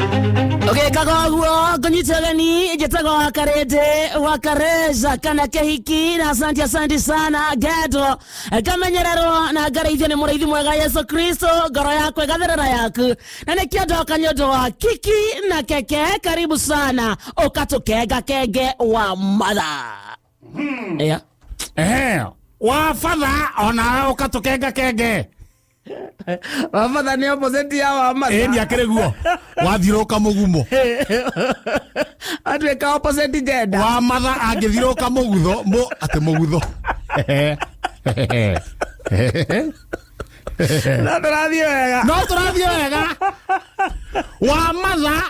Okay, kagogwo kunyitagani jetago wakarete wakareza kana kehiki na asante sana gedo kamenyerero na garaithia ni muraithi mwega Yesu Kristo ngoro yako igatherera yaku na ni kiondo kanyondo wa kiki na keke karibu sana ukatukega kege wa mother wa father ona ukatukega kege wa mother ni opposite ya wa mother ni akereguo wathiroka mugumo atweka opposite gender wa mother angithiroka mugutho ate mugutho no turathio wega wa mother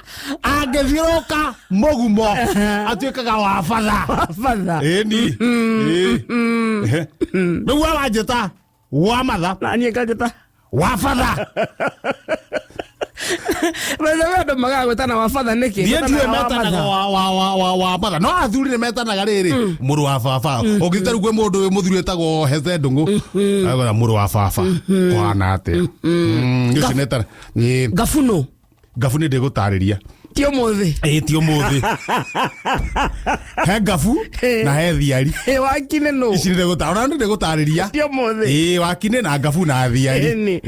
angithiroka mugumo atwekaga wa father ni no wa jeta wa mother na nyekajeta wa father Wewe magagwetana wa father niki ndiye metanaga wa mother no athuri ne metanaga riri muru wa baba ugitaru gwe mundu we muthuri etagwo hete ndungu agora muru wa baba kwana ate ngicineta ni gafuno ndigutariria tio muthi tio muthi he gafu na he thiari wakine no ici ndigutariria tio muthi wakine na gafu na thiari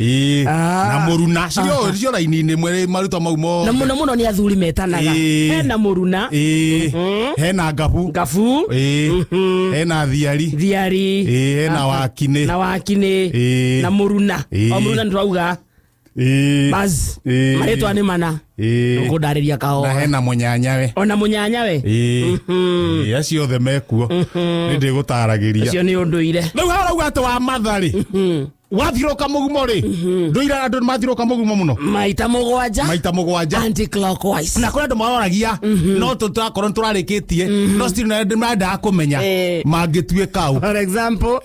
na muruna cio raini ni mwere maruta maumo na muno ni athuri metanaga he na muruna he na gafu he na thiari he na wakine na muruna o muruna ndirauga baz maretwa ni mana ngudariria kao na hena munyanyawe ona munyanyawe acio the mekuo ni ndigutaragiria acio ni unduire riu harauga ati wa mathari wathiroka mugumo ri nduira andu mathiroka mugumo muno maita mugwanja anti clockwise na kuri andu maroragia no tutakorwo turarikitie no still na kumenya mangituika au for example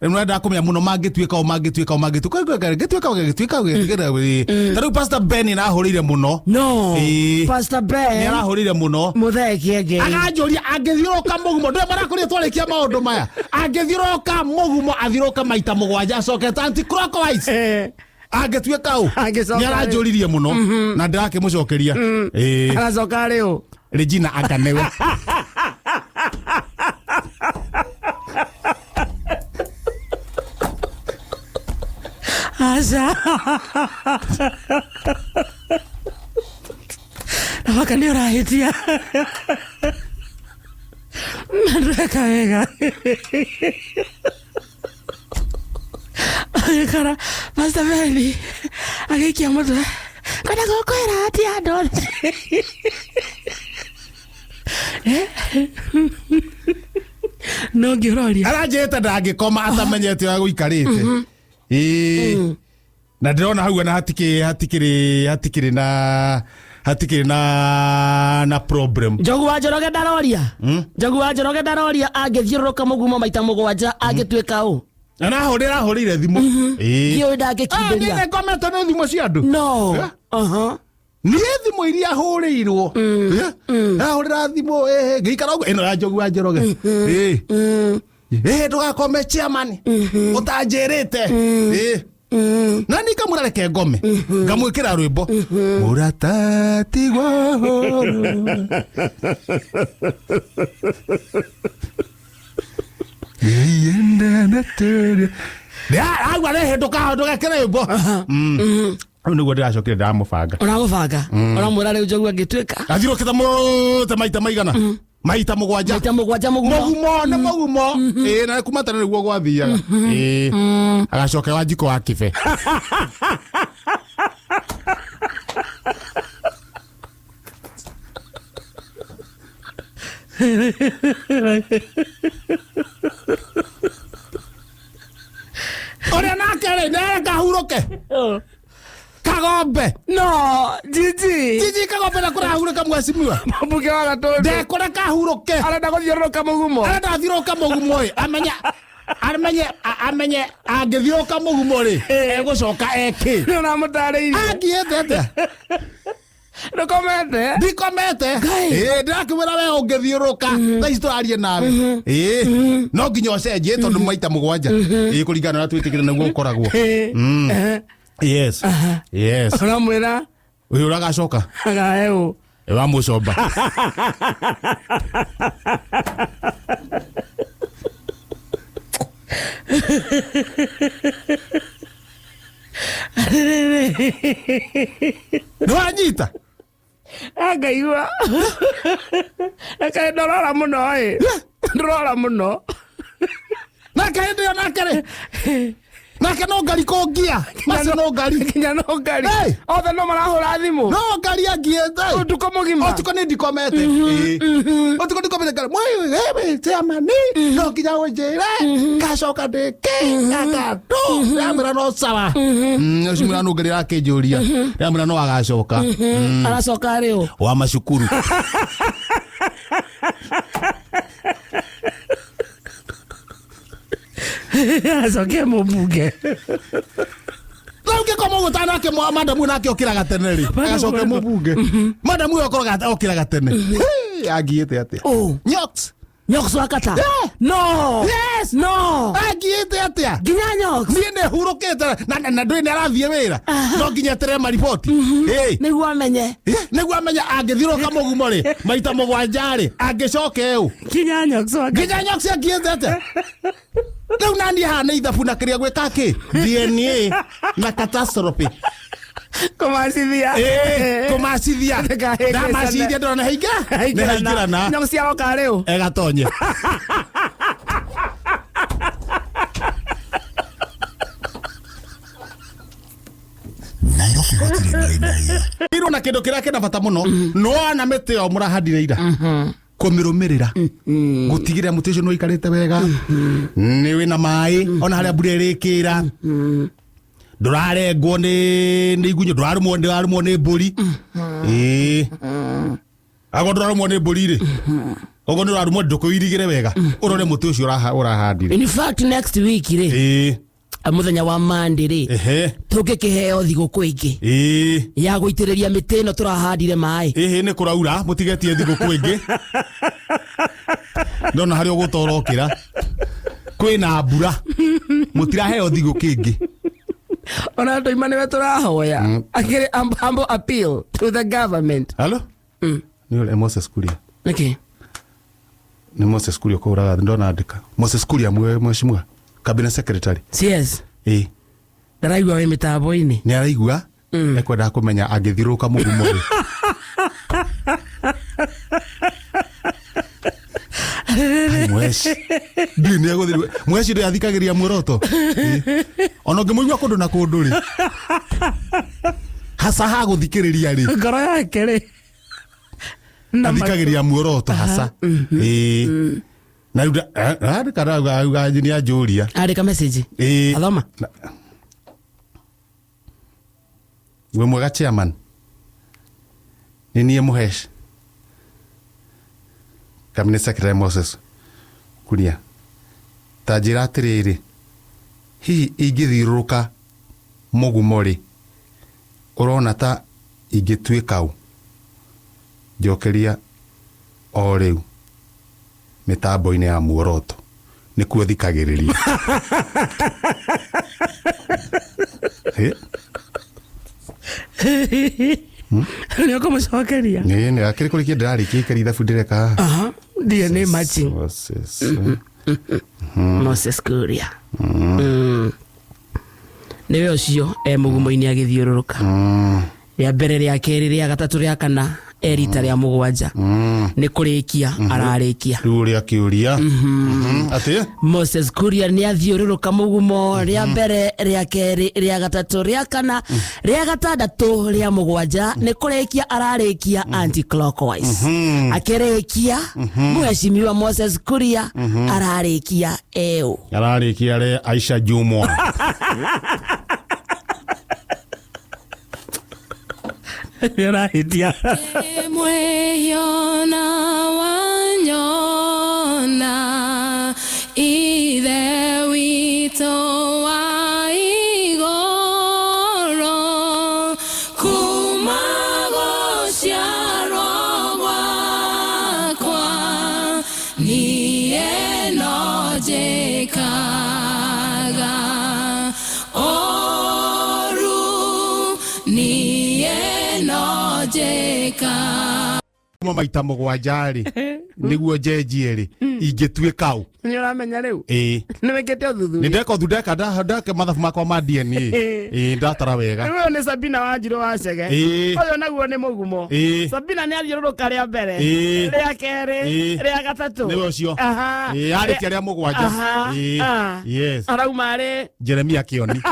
Emrada kumya muno magituika taru Pastor Ben na ahorire muno no Pastor Ben ni arahorire muno mutheki ege agajoria angithiroka mugumo ndo marakoria twarikia maundu maya angithiroka mugumo athiroka maita mugwanja socket anti clockwise angituika au ni arajoririe muno na ndirake mucokeria aracoka riu Regina Aganewe Asa Nawaka ni urahitia Mandreka wega Kara Pastor Beni Agikia moto Kada kukwera hati adon No girori arajeta ndangikoma atamenyete wa guikarite na ndirona hau na hatikiri na problem Jogu wa Njoroge ndaroria angithiuruka mugumo maita mugwanja angitweka u na ahorire thimu kio ndangikimberia ni kometa no thimu cia andu no ni thimu iria ahuriirwo ahorira thimu ngikara uguo ino ya Jogu wa Njoroge ndugakome chairman utanjirite na nikamurareke ngome ngamwikira rwimbo muratatigwo yenda natere agwa rehe ndugakira rwimbo niguo ndiracokire ndamubanga uramwira riu Njogu agitwika athiroketa muta maita maigana maita mugwanja mugumo na kuma tane niguo gwathiaga agacoka wa njiko wa kibe ore nakere neka huroke Kagombe no Jiji Kagombe na kura huroka mwasimiwa mabuke wa gatondo de kura ka huroke arenda guthiuruka mugumo amenye angithiuruka mugumo ri egucoka eki na mutariire angietete ndikomete ndirakiwira we ungithiuruka thaici turarie nawe no nginya ucenjie tondu maita mugwanja kuringana na twitikire naguo ukoragwo yes uramwira Uyu uragacoka. Agaeu. Ewa mucomba. Nwanyita. Agaigua. Aka ndorora muno ndorora muno. Nake ndio nakere. Nake no ngari kongia. Macio no ngari. Kinya no ngari. Othe no marahura thimu. No ngari angiete. Utuko mugima. Utuko ni ndikomete. Utuko ndikomete ngari. Mwe chairman. No kinya wenjere. Gacoka ndike. Agatu. Yamira no sawa. Ucimira no ngari rakinjuria. Yamira no agacoka. Aracoka rio. Wa macukuru. Acoke mũmbunge. Lauke koma gutana ke madamu nake okiraga tene ri. Agacoke mũmbunge. Madamu yokoraga okiraga tene. Agiete atia. Nyox. Nyox wakata. No. Yes. No. Agiete atia. Ginya Nyox. Niende hurukite na ndoi narathie wira. No ginya tere maripoti. Niguo amenye. Niguo amenye angithiruka mugumo ri. Maita mugwanja ri. Angicoke eu. Ginya Nyox wakata. Ginya Nyox agiete atia. Rĩu nani hana ithabu na kĩrĩa gwĩka kĩ? DNA na catastrophe. Kũmacithia. Kũmacithia. Ndamacithia ndona haingĩrana. Nyamũ cia goka rĩu. Egatonye. Nairobi gũtirĩ ndũrĩndĩ. Iro na kĩndũ kĩrĩa kĩna bata mũno. No na mĩtĩ yo mũrahandire ira. Kumirumirira gutigira muti ucio no ikarite wega ni wina mai ona haria mbura irikira ndurarengwo ni igunyo ndurarumwo ni mburi ago ndurarumwo ni mburi ri ogo ndurarumwo ndukuirigire wega urore muti ucio urahandire. In fact next week ri muthenya wa Monday ri tungikiheo thiguku ingi ya guitiriria miti ino turahandire mai ni kuraura mutigetie thiguku ingi ndona hari ugutorokira kwina mbura mutiraheo thiguku ingi ona ndoima niwe turahoya akiri humble appeal to the government. Hello ni ole Moses Kuria. Okay, ni Moses Kuria ko uraga ndona andika Moses Kuria mweshimwa cabinet secretary. Yes. Ndaraigua we mitambo-ini. Ni araigua ekwenda kumenya angithiruka mugumo ri. Mweshi ndine guthirwe mweshi ndo yathikagiria muoroto ona ngimuigua kundu na kundu ri hasa ha guthikiriria ri ngoro yake ri athikagiria muoroto hasa na ruda kana ni ajuria andika message athoma we mwega chairman ni nie muhesh cabinet secretary Moses Kuria tajira atiriri hihi ingithiruka mugumo ri urona ta ingituika u njokeria o riu mitambo-ini ya muoroto nikuo thikagiriria ni ukumucokeria ni akiri kurikia ndirarikia ikari ithabu ndireka DNA matching Moses Kuria niwe ucio mugumo-ini agithiururuka ria mbere ria keri ria gatatu ria kana erita ria mugwanja ni kurikia ararikia riu ria kiuria ati Moses Kuria ni athiururuka mugumo ria mbere ria keri ria gatatu ria kana ria gatandatu ria mugwanja ni kurikia ararikia anti clockwise akirikia mweshimiwa Moses Kuria ararikia ararikia re Aisha Jumwa Rahitia Mwehiona wanyona Ithe wito wa igoro Kumagociarwo gwakwa Niĩ no njĩkaga Oru Niĩ no weka maita mugwanja ri niguo njenjie ri ingituika u ni uramenya riu ni wekete uthuthuria ni ndeka thundeka ndake mathabu makwa ma DNA ndatara wega wewe ni Sabina Wanjiru wa Chege uyu naguo ni mugumo Sabina ni athiururuka ria mbere ria keri ria gatatu ni ucio ari ria mugwanja yes arauma ari Jeremia Kioni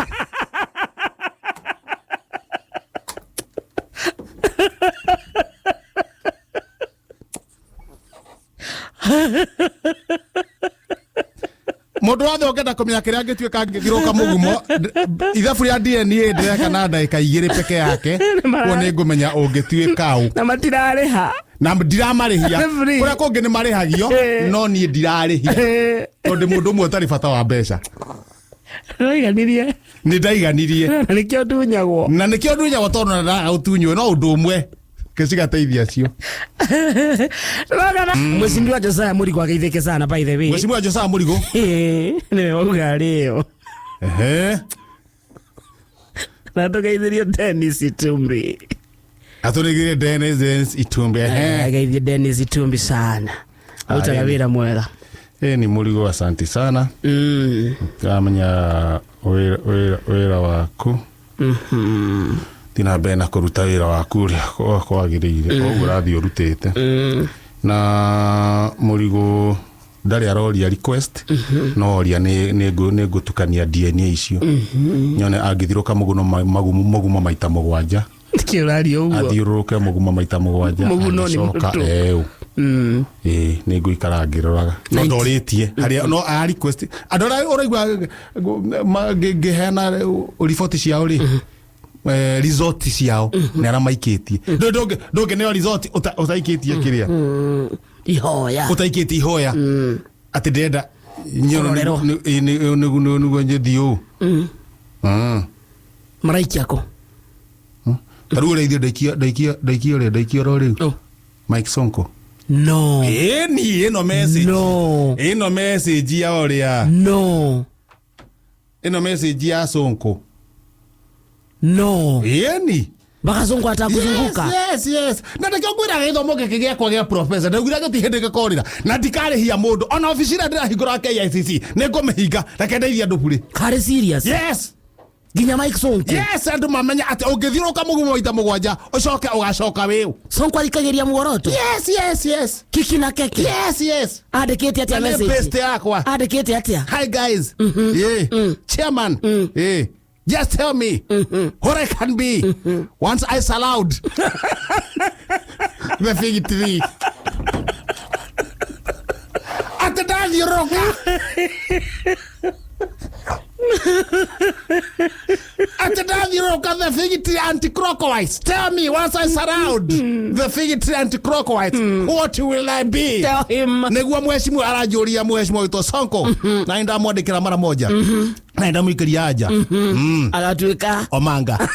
mundu wothe ongenda kumenya kiria ngituika ngiroka mugumo ithabu ria DNA ndireka na ndaika 2 peke yake ko ni ngumenya ungituika u na matirariha na ndiramarihia kuria kungi ni marihagio no ni ndirarihia tondu mundu umwe utari bata wa mbeca ndaiganirie ni ndaiganirie na nikio ndunyagwo tondu na ndaga utunywe no undu umwe kesigateithia cio Mweshindi wa Josiah Murigo ageitheke sana by the way. Mweshindi wa Josiah Murigo ni wauga leo na tugeithirie Dennis Itumbi aturegeire Dennis Itumbi ageithie Dennis Itumbi sana autaga wira mwega ni Murigo asante sana kamenya wira waku tina bena kuruta wira waku kwagiriire koguo rathi urutite na Murigo ndari aroria request no oria ni ngutukania DNA icio nyone angithiruka mugumo maita mugwanja kiurario uguo athiuruke mugumo maita mugwanja muguno ni mutu ni nguikara ngiroraga no ndoritie haria no a request andora uraigwa ngihena report ciao ri resort ciao nera maikitie ndoge ne resort utaikitie kiria ihoya utaikitie ihoya ati ndenda nyono ni gonje dio maraiki yako tarure ithio daikia rori Mike Sonko no ni eno message eno message ya oria eno message ya Sonko ni baka Sonko atakuzunguka yes na ndakio gwira githomo gikigea kwa gia professor ndagira gutihindike korira na ndikare hia mundu ona ofisira ndira hingura KICC nigumihinga rekendeithia ndupuri kare serious yes ginya Mike Sonko andu mamenya ati ungithiruka mugumo maita mugwanja ucoke ugacoka wiu Sonko alikageria muoroto yes kiki na keke yes adekete atia message best yakwa adekete atia hi guys chairman just tell me what I can be once I sell out the fig tree at the daddy roka at the daddy roka the fig tree anti-clockwise. Tell me once I surround the fig tree anti-clockwise what will I be? Tell him negua mheshimu arajuria mheshimu wito Sonko na nda mwandikira mara moja na nda muikiria aja agatuika Omanga